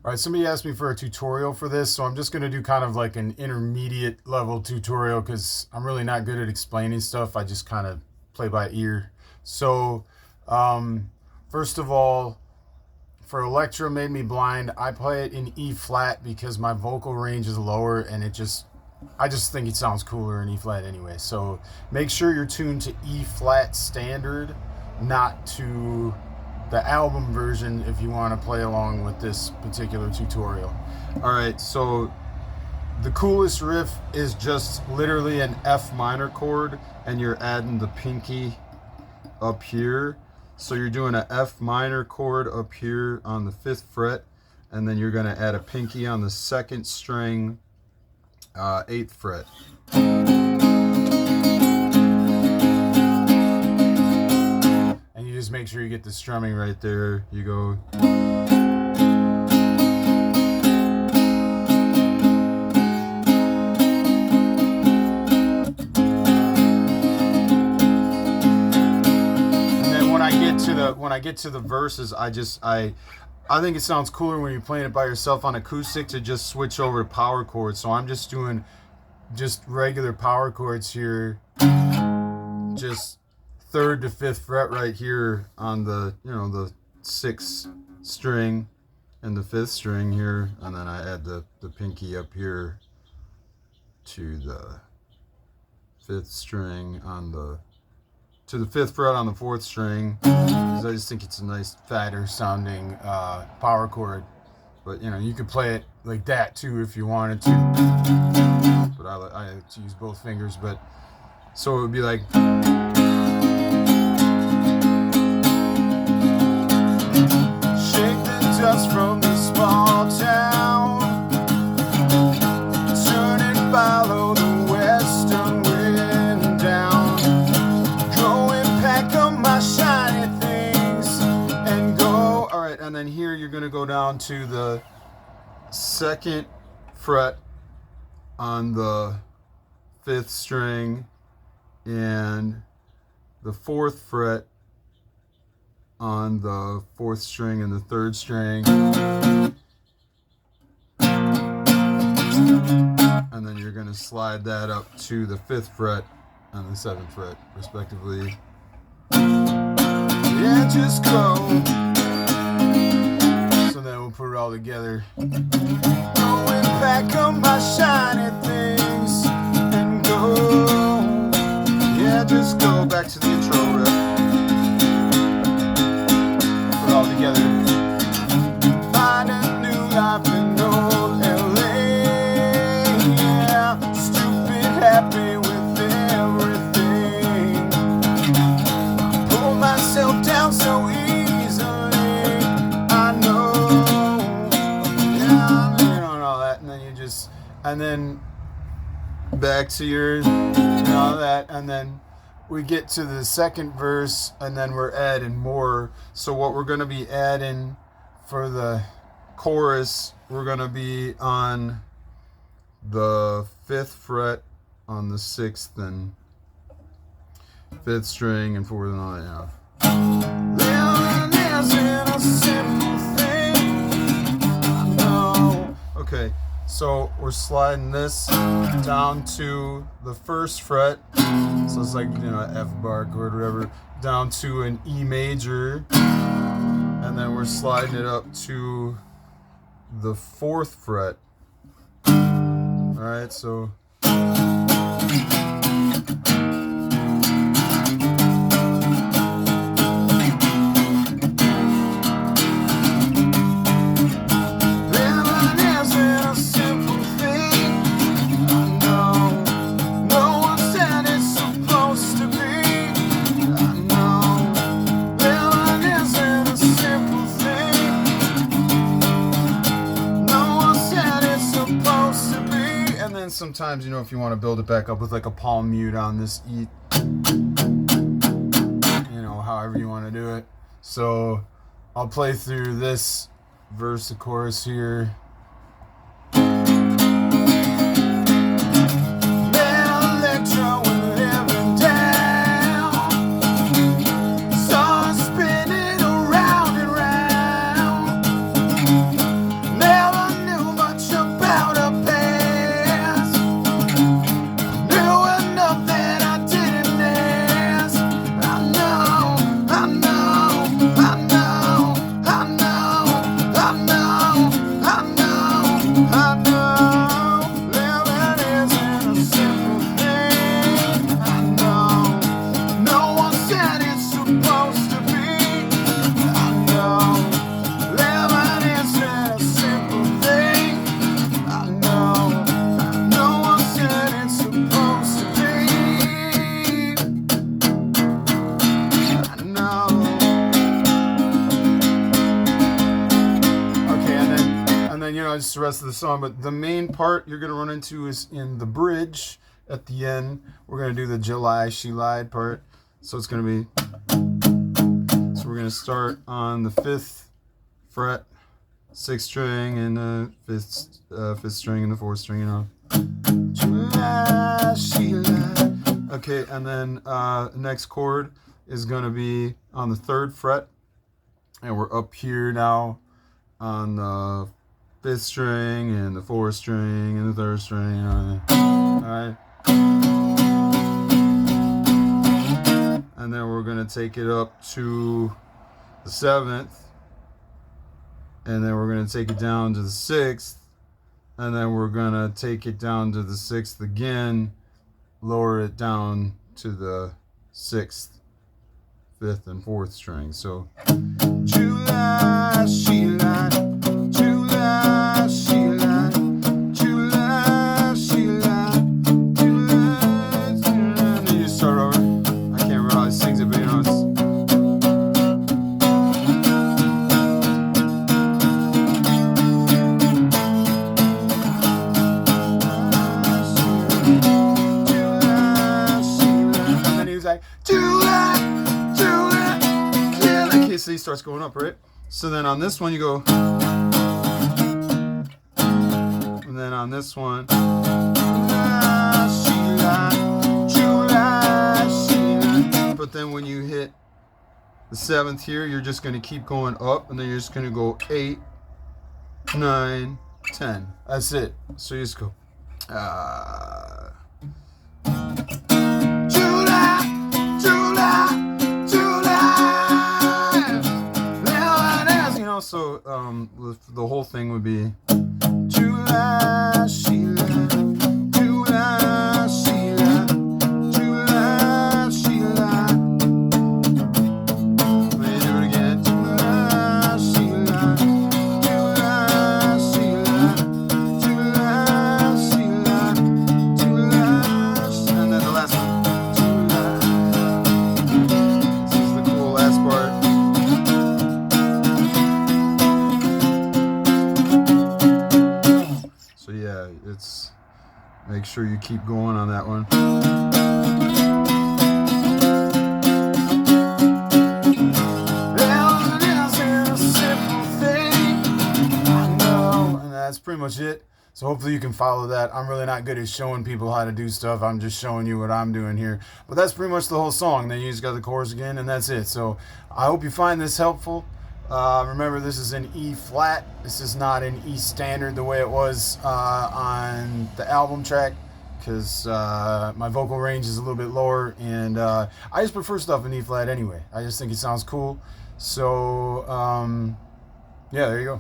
All right, somebody asked me for a tutorial for this, so I'm just going to do kind of like an intermediate level tutorial because I'm really not good at explaining stuff. I just kind of play by ear. So, first of all, for Electra Made Me Blind, I play it in E flat because my vocal range is lower and I just think it sounds cooler in E flat anyway. So make sure you're tuned to E flat standard, not to the album version if you want to play along with this particular tutorial. All right, so the coolest riff is just literally an F minor chord and you're adding the pinky up here. So you're doing an F minor chord up here on the 5th fret, and then you're going to add a pinky on the 2nd string, 8th fret. And you just make sure you get the strumming right there. You go. When I get to the verses, I think it sounds cooler when you're playing it by yourself on acoustic to just switch over to power chords. So I'm just doing just regular power chords here, just 3rd to 5th fret right here on the the 6th string and the 5th string here, and then I add the pinky up here to the 5th string to the 5th fret on the 4th string, because I just think it's a nice fatter sounding power chord. But you could play it like that too if you wanted to. But I like to use both fingers. But so it would be like. Shake the dust from the small town, turn and follow the western wind down. Shiny things and go. All right, and then here you're going to go down to the 2nd fret on the 5th string and the 4th fret on the 4th string and the 3rd string, and then you're going to slide that up to the 5th fret and the 7th fret respectively. Yeah, just go. So then we'll put it all together. Going back on my shiny things and go. Yeah, just go back to the intro riff. Put it all together. Find a new life in old LA. Yeah, stupid happy with everything. Pull myself down so easily, I know. Yeah, and all that, and then and then back to yours, and all that, and then we get to the 2nd verse, and then we're adding more. So what we're going to be adding for the chorus, we're going to be on the 5th fret on the 6th and 5th string and 4th and all that, Okay, so we're sliding this down to the 1st fret, so it's like F bar chord or whatever, down to an E major, and then we're sliding it up to the 4th fret. All right, so. Sometimes, if you want to build it back up with like a palm mute on this E, however you want to do it. So I'll play through this verse, the chorus here. Electra went living down, saw her spinning around and round. just the rest of the song. But the main part you're gonna run into is in the bridge at the end. We're gonna do the July She Lied part. So it's gonna be. So we're gonna start on the 5th fret, 6th string, and the 5th string, and the 4th string, July She Lied. Okay, and then next chord is gonna be on the 3rd fret, and we're up here now on the 5th string and the 4th string and the 3rd string. Alright. And then we're gonna take it up to the 7th, and then we're gonna take it down to the 6th, and then we're gonna take it down to the 6th again, lower it down to the 6th, 5th, and 4th string. So July She Lied, July She Lied, July She Lied, July She Lied. And then you start over. I can't remember how he sings it, but it's and then he was like, July, July, yeah. Okay, so he starts going up, right? So then on this one you go, and then on this one, July, she lied, July, she lied. But then when you hit the 7th here, you're just going to keep going up, and then you're just going to go 8, 9, 10. That's it. So you just go, July, July, July. So the whole thing would be July She Lied, July She Lied, July She Lied. Let me do it again. July She Lied, July She Lied, July She Lied, July. And then the last one, July. This is the cool last part. So yeah, it's make sure you keep going on that one. Well, it isn't a simple thing, I know. And that's pretty much it. So hopefully you can follow that. I'm really not good at showing people how to do stuff. I'm just showing you what I'm doing here. But that's pretty much the whole song. Then you just got the chorus again, and that's it. So I hope you find this helpful. Remember, this is an E flat. This is not an E standard the way it was on the album track, because my vocal range is a little bit lower, and I just prefer stuff in E flat anyway. I just think it sounds cool. So yeah, there you go.